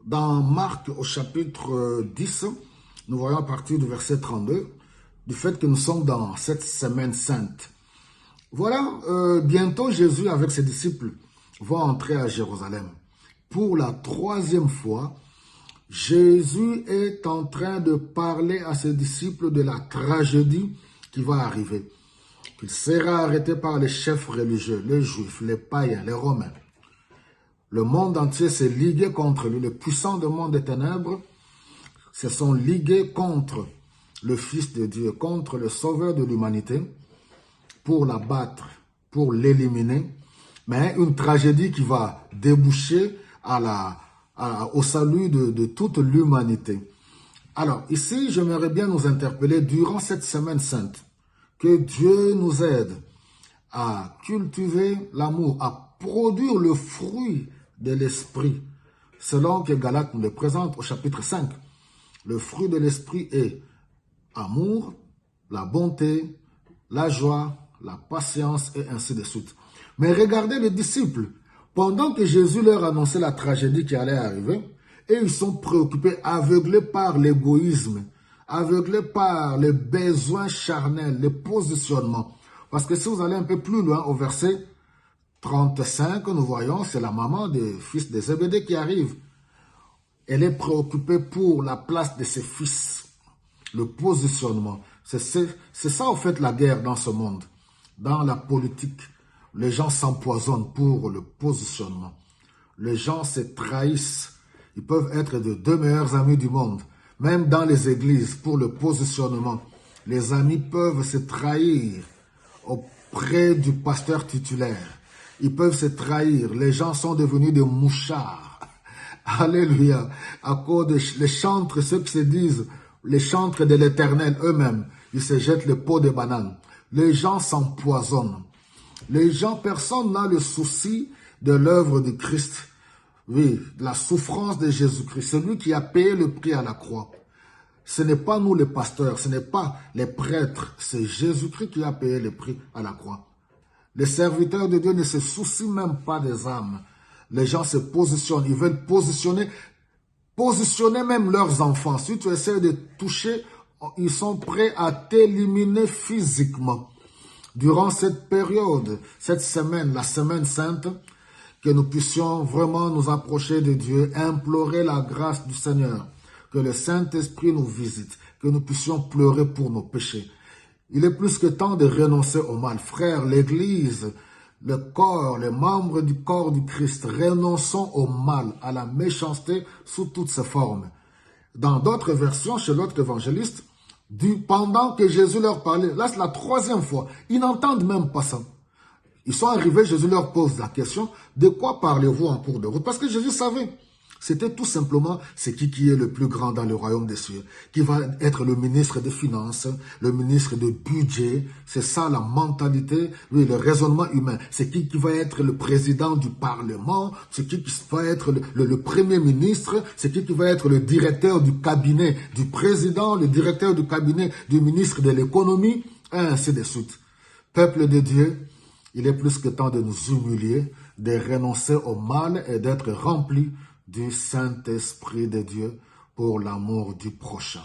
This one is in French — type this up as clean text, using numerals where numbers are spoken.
Dans Marc au chapitre 10, nous voyons à partir du verset 32, du fait que nous sommes dans cette semaine sainte. Voilà, bientôt Jésus avec ses disciples vont entrer à Jérusalem. Pour la troisième fois, Jésus est en train de parler à ses disciples de la tragédie qui va arriver. Il sera arrêté par les chefs religieux, les juifs, les païens, les romains. Le monde entier s'est ligué contre lui. Les puissants du monde des ténèbres se sont ligués contre le Fils de Dieu, contre le Sauveur de l'humanité, pour l'abattre, pour l'éliminer. Mais une tragédie qui va déboucher au salut de toute l'humanité. Alors, ici, j'aimerais bien nous interpeller durant cette semaine sainte, que Dieu nous aide à cultiver l'amour, à produire le fruit de l'esprit, selon que Galates nous le présente au chapitre 5. Le fruit de l'esprit est amour, la bonté, la joie, la patience et ainsi de suite. Mais regardez les disciples, pendant que Jésus leur annonçait la tragédie qui allait arriver, et ils sont préoccupés, aveuglés par l'égoïsme, aveuglés par les besoins charnels, les positionnements. Parce que si vous allez un peu plus loin au verset 35, nous voyons, c'est la maman des fils de Zébédée qui arrive. Elle est préoccupée pour la place de ses fils, le positionnement. C'est ça, en fait, la guerre dans ce monde. Dans la politique, les gens s'empoisonnent pour le positionnement. Les gens se trahissent. Ils peuvent être de deux meilleurs amis du monde. Même dans les églises, pour le positionnement, les amis peuvent se trahir auprès du pasteur titulaire. Ils peuvent se trahir. Les gens sont devenus des mouchards. Alléluia. À cause des chantres, ceux qui se disent les chantres de l'Éternel eux-mêmes, ils se jettent le pot de banane. Les gens s'empoisonnent. Les gens, personne n'a le souci de l'œuvre de Christ. Oui, la souffrance de Jésus-Christ, celui qui a payé le prix à la croix. Ce n'est pas nous les pasteurs, ce n'est pas les prêtres, c'est Jésus-Christ qui a payé le prix à la croix. Les serviteurs de Dieu ne se soucient même pas des âmes. Les gens se positionnent, ils veulent positionner même leurs enfants. Si tu essaies de toucher, ils sont prêts à t'éliminer physiquement. Durant cette période, cette semaine, la semaine sainte, que nous puissions vraiment nous approcher de Dieu, implorer la grâce du Seigneur, que le Saint-Esprit nous visite, que nous puissions pleurer pour nos péchés. Il est plus que temps de renoncer au mal. Frères, l'Église, le corps, les membres du corps du Christ, renonçons au mal, à la méchanceté sous toutes ses formes. Dans d'autres versions, chez l'autre évangéliste, pendant que Jésus leur parlait, là c'est la troisième fois, ils n'entendent même pas ça. Ils sont arrivés, Jésus leur pose la question, de quoi parlez-vous en cours de route? Parce que Jésus savait. C'était tout simplement, c'est qui est le plus grand dans le royaume des cieux, qui va être le ministre des Finances, le ministre du budget. C'est ça la mentalité, oui, le raisonnement humain. C'est qui va être le président du Parlement, c'est qui va être le premier ministre, c'est qui va être le directeur du cabinet du président, le directeur du cabinet du ministre de l'économie, et ainsi de suite. Peuple de Dieu, il est plus que temps de nous humilier, de renoncer au mal et d'être remplis du Saint-Esprit de Dieu pour l'amour du prochain.